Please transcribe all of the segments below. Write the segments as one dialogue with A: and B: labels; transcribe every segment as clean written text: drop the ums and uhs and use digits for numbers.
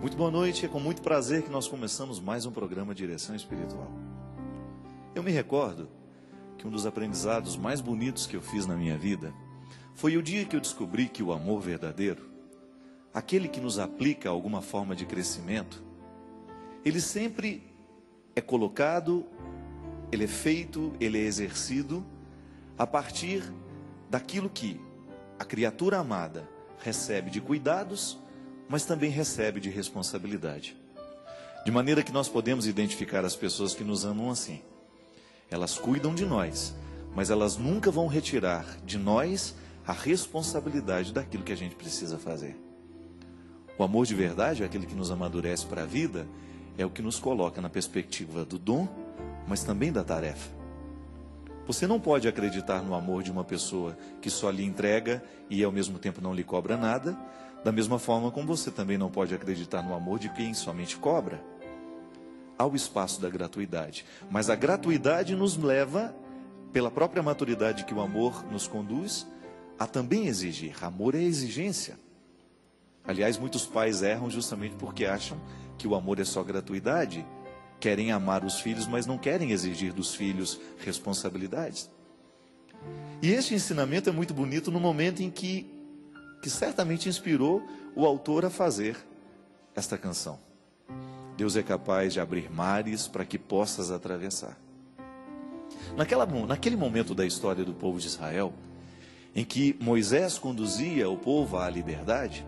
A: Muito boa noite, é com muito prazer que nós começamos mais um programa Direção Espiritual. Eu me recordo que um dos aprendizados mais bonitos que eu fiz na minha vida foi o dia que eu descobri que o amor verdadeiro, aquele que nos aplica alguma forma de crescimento, ele sempre é colocado, ele é feito, ele é exercido a partir daquilo que a criatura amada recebe de cuidados, mas também recebe de responsabilidade. De maneira que nós podemos identificar as pessoas que nos amam assim. Elas cuidam de nós, mas elas nunca vão retirar de nós a responsabilidade daquilo que a gente precisa fazer. O amor de verdade, aquele que nos amadurece para a vida, é o que nos coloca na perspectiva do dom, mas também da tarefa. Você não pode acreditar no amor de uma pessoa que só lhe entrega e ao mesmo tempo não lhe cobra nada, da mesma forma como você também não pode acreditar no amor de quem somente cobra. Há o espaço da gratuidade, mas a gratuidade nos leva, pela própria maturidade que o amor nos conduz, a também exigir. Amor é exigência. Aliás, muitos pais erram justamente porque acham que o amor é só gratuidade. Querem amar os filhos, mas não querem exigir dos filhos responsabilidades. E este ensinamento é muito bonito no momento em que certamente inspirou o autor a fazer esta canção. Deus é capaz de abrir mares para que possas atravessar. Naquele momento da história do povo de Israel, em que Moisés conduzia o povo à liberdade,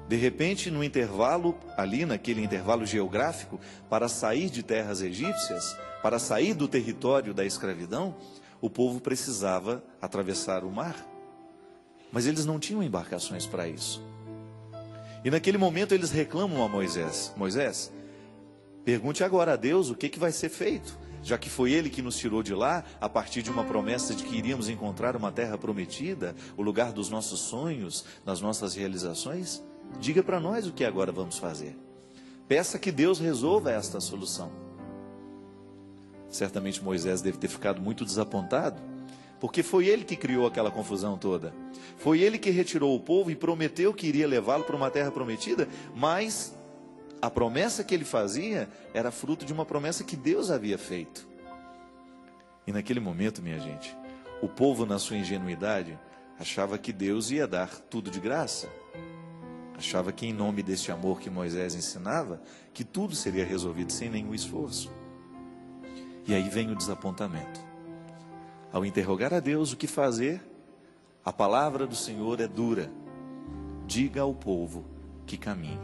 A: de repente, no intervalo, ali naquele intervalo geográfico, para sair de terras egípcias, para sair do território da escravidão, o povo precisava atravessar o mar. Mas eles não tinham embarcações para isso. E naquele momento eles reclamam a Moisés: Moisés, pergunte agora a Deus o que vai ser feito, já que foi Ele que nos tirou de lá, a partir de uma promessa de que iríamos encontrar uma terra prometida, o lugar dos nossos sonhos, das nossas realizações. Diga para nós o que agora vamos fazer. Peça que Deus resolva esta solução. Certamente Moisés deve ter ficado muito desapontado, porque foi ele que criou aquela confusão toda. Foi ele que retirou o povo e prometeu que iria levá-lo para uma terra prometida, mas a promessa que ele fazia era fruto de uma promessa que Deus havia feito. E naquele momento, minha gente, o povo, na sua ingenuidade, achava que Deus ia dar tudo de graça. Achava que em nome deste amor que Moisés ensinava, que tudo seria resolvido sem nenhum esforço. E aí vem o desapontamento. Ao interrogar a Deus o que fazer, a palavra do Senhor é dura. Diga ao povo que caminhe.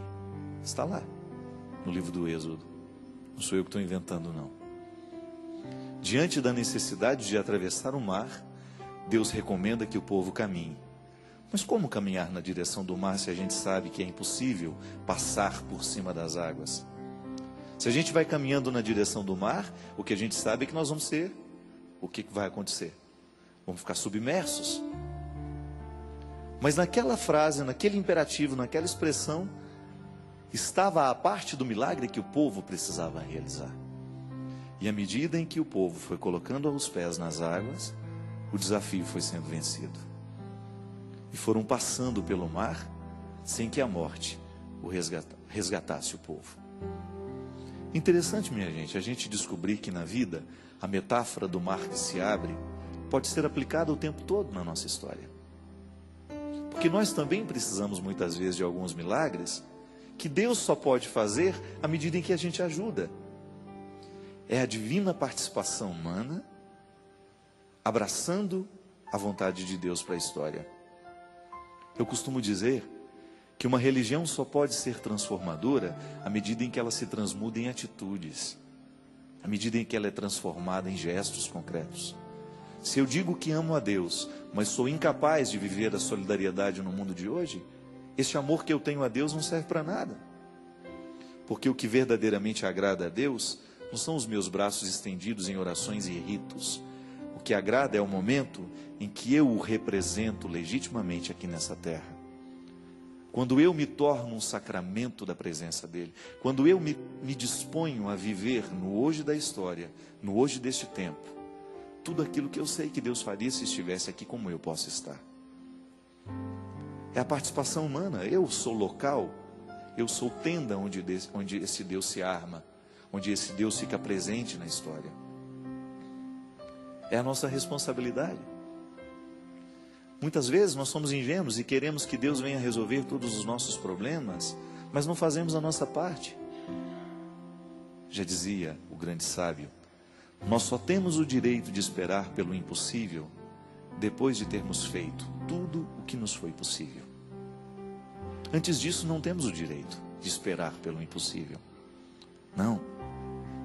A: Está lá, no livro do Êxodo. Não sou eu que estou inventando, não. Diante da necessidade de atravessar o mar, Deus recomenda que o povo caminhe. Mas como caminhar na direção do mar se a gente sabe que é impossível passar por cima das águas? Se a gente vai caminhando na direção do mar, o que a gente sabe é que nós vamos ser... O que vai acontecer? Vamos ficar submersos. Mas naquela frase, naquele imperativo, naquela expressão, estava a parte do milagre que o povo precisava realizar. E à medida em que o povo foi colocando os pés nas águas, o desafio foi sendo vencido. E foram passando pelo mar, sem que a morte o resgatasse o povo. Interessante, minha gente, a gente descobrir que na vida, a metáfora do mar que se abre pode ser aplicada o tempo todo na nossa história. Porque nós também precisamos muitas vezes de alguns milagres que Deus só pode fazer à medida em que a gente ajuda. É a divina participação humana abraçando a vontade de Deus para a história. Eu costumo dizer que uma religião só pode ser transformadora à medida em que ela se transmuda em atitudes, à medida em que ela é transformada em gestos concretos. Se eu digo que amo a Deus, mas sou incapaz de viver a solidariedade no mundo de hoje, esse amor que eu tenho a Deus não serve para nada. Porque o que verdadeiramente agrada a Deus não são os meus braços estendidos em orações e ritos. O que agrada é o momento em que eu o represento legitimamente aqui nessa terra. Quando eu me torno um sacramento da presença dele, quando eu me disponho a viver no hoje da história, no hoje deste tempo, tudo aquilo que eu sei que Deus faria se estivesse aqui como eu posso estar. É a participação humana. Eu sou local, eu sou tenda onde esse Deus se arma, onde esse Deus fica presente na história. É a nossa responsabilidade. Muitas vezes nós somos ingênuos e queremos que Deus venha resolver todos os nossos problemas, mas não fazemos a nossa parte. Já dizia o grande sábio, nós só temos o direito de esperar pelo impossível depois de termos feito tudo o que nos foi possível. Antes disso, não temos o direito de esperar pelo impossível. Não.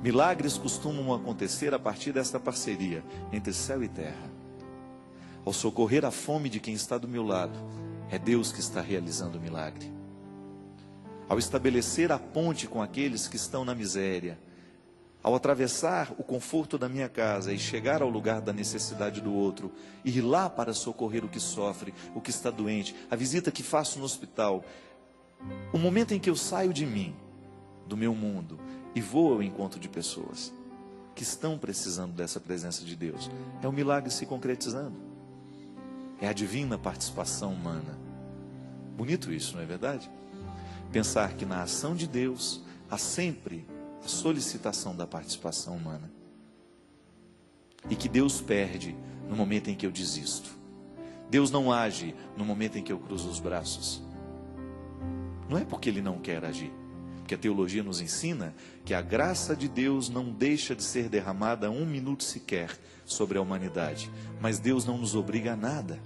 A: Milagres costumam acontecer a partir desta parceria entre céu e terra. Ao socorrer a fome de quem está do meu lado, é Deus que está realizando o milagre. Ao estabelecer a ponte com aqueles que estão na miséria, ao atravessar o conforto da minha casa e chegar ao lugar da necessidade do outro, e ir lá para socorrer o que sofre, o que está doente, a visita que faço no hospital, o momento em que eu saio de mim, do meu mundo, e vou ao encontro de pessoas que estão precisando dessa presença de Deus, é o milagre se concretizando. É a divina participação humana. Bonito isso, não é verdade? Pensar que na ação de Deus há sempre a solicitação da participação humana. E que Deus perde no momento em que eu desisto. Deus não age no momento em que eu cruzo os braços. Não é porque Ele não quer agir. Porque a teologia nos ensina que a graça de Deus não deixa de ser derramada um minuto sequer sobre a humanidade. Mas Deus não nos obriga a nada.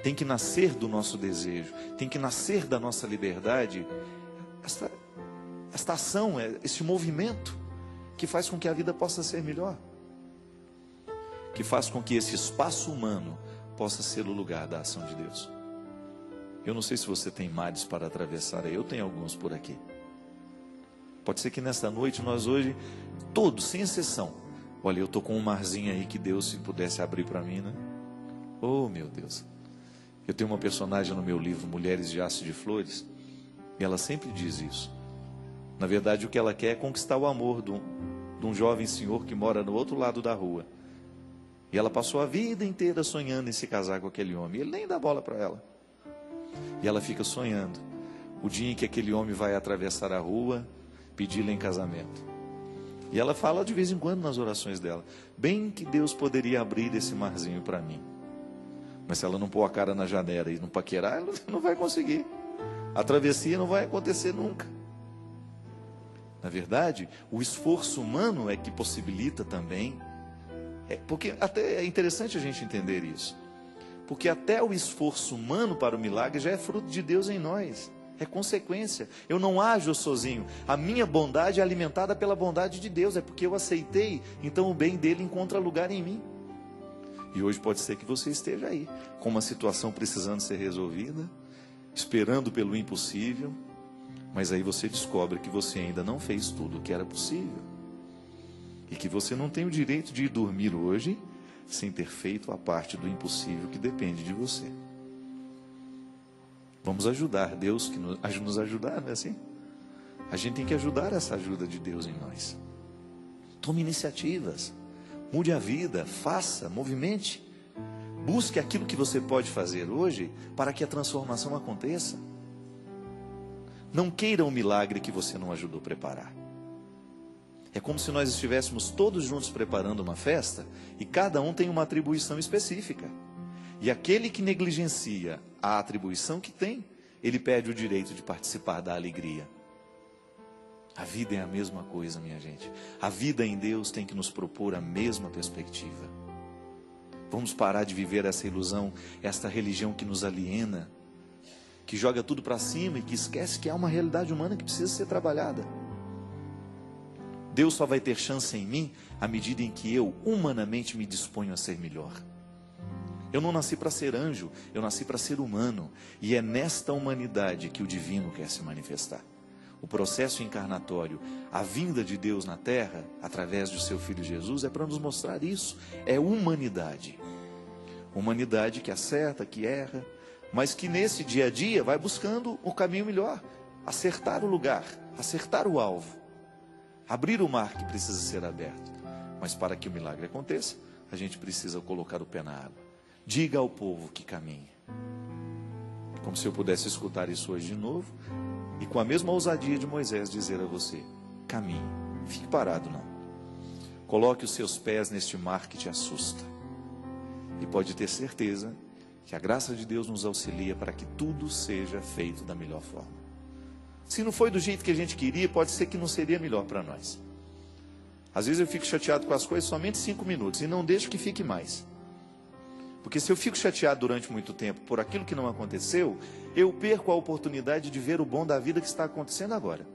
A: Tem que nascer do nosso desejo, tem que nascer da nossa liberdade esta ação, este movimento que faz com que a vida possa ser melhor, que faz com que esse espaço humano possa ser o lugar da ação de Deus. Eu não sei se você tem mares para atravessar aí, eu tenho alguns por aqui. Pode ser que nesta noite nós hoje, todos, sem exceção, olha, eu estou com um marzinho aí que Deus se pudesse abrir para mim, né? Oh meu Deus. Eu tenho uma personagem no meu livro, Mulheres de Aço de Flores, e ela sempre diz isso. Na verdade, o que ela quer é conquistar o amor de um jovem senhor que mora no outro lado da rua. E ela passou a vida inteira sonhando em se casar com aquele homem. E ele nem dá bola para ela. E ela fica sonhando o dia em que aquele homem vai atravessar a rua, pedi-la em casamento. E ela fala de vez em quando nas orações dela, bem que Deus poderia abrir esse marzinho para mim. Mas se ela não pôr a cara na janela e não paquerar, ela não vai conseguir. A travessia não vai acontecer nunca. Na verdade, o esforço humano é que possibilita também. Porque até é interessante a gente entender isso. Porque até o esforço humano para o milagre já é fruto de Deus em nós. É consequência. Eu não ajo sozinho. A minha bondade é alimentada pela bondade de Deus. É porque eu aceitei, então o bem dele encontra lugar em mim. E hoje pode ser que você esteja aí, com uma situação precisando ser resolvida, esperando pelo impossível, mas aí você descobre que você ainda não fez tudo o que era possível. E que você não tem o direito de ir dormir hoje sem ter feito a parte do impossível que depende de você. Vamos ajudar Deus que nos ajudar, não é assim? A gente tem que ajudar essa ajuda de Deus em nós. Tome iniciativas. Mude a vida, faça, movimente. Busque aquilo que você pode fazer hoje para que a transformação aconteça. Não queira um milagre que você não ajudou a preparar. É como se nós estivéssemos todos juntos preparando uma festa e cada um tem uma atribuição específica. E aquele que negligencia a atribuição que tem, ele perde o direito de participar da alegria. A vida é a mesma coisa, minha gente. A vida em Deus tem que nos propor a mesma perspectiva. Vamos parar de viver essa ilusão, esta religião que nos aliena, que joga tudo para cima e que esquece que há uma realidade humana que precisa ser trabalhada. Deus só vai ter chance em mim à medida em que eu humanamente me disponho a ser melhor. Eu não nasci para ser anjo, eu nasci para ser humano. E é nesta humanidade que o divino quer se manifestar. O processo encarnatório, a vinda de Deus na terra, através do seu Filho Jesus, é para nos mostrar isso. É humanidade. Humanidade que acerta, que erra, mas que nesse dia a dia vai buscando o caminho melhor. Acertar o lugar, acertar o alvo. Abrir o mar que precisa ser aberto. Mas para que o milagre aconteça, a gente precisa colocar o pé na água. Diga ao povo que caminhe. Como se eu pudesse escutar isso hoje de novo. e com a mesma ousadia de Moisés dizer a você: caminhe, fique parado não. Coloque os seus pés neste mar que te assusta. E pode ter certeza que a graça de Deus nos auxilia para que tudo seja feito da melhor forma. Se não foi do jeito que a gente queria, pode ser que não seria melhor para nós. Às vezes eu fico chateado com as coisas somente 5 minutos e não deixo que fique mais. Porque se eu fico chateado durante muito tempo por aquilo que não aconteceu, eu perco a oportunidade de ver o bom da vida que está acontecendo agora.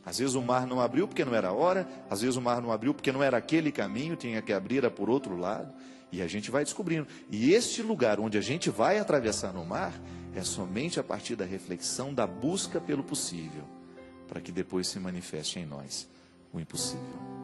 A: Às vezes o mar não abriu porque não era a hora, às vezes o mar não abriu porque não era aquele caminho, tinha que abrir era por outro lado, e a gente vai descobrindo. E este lugar onde a gente vai atravessar no mar, é somente a partir da reflexão, da busca pelo possível, para que depois se manifeste em nós o impossível.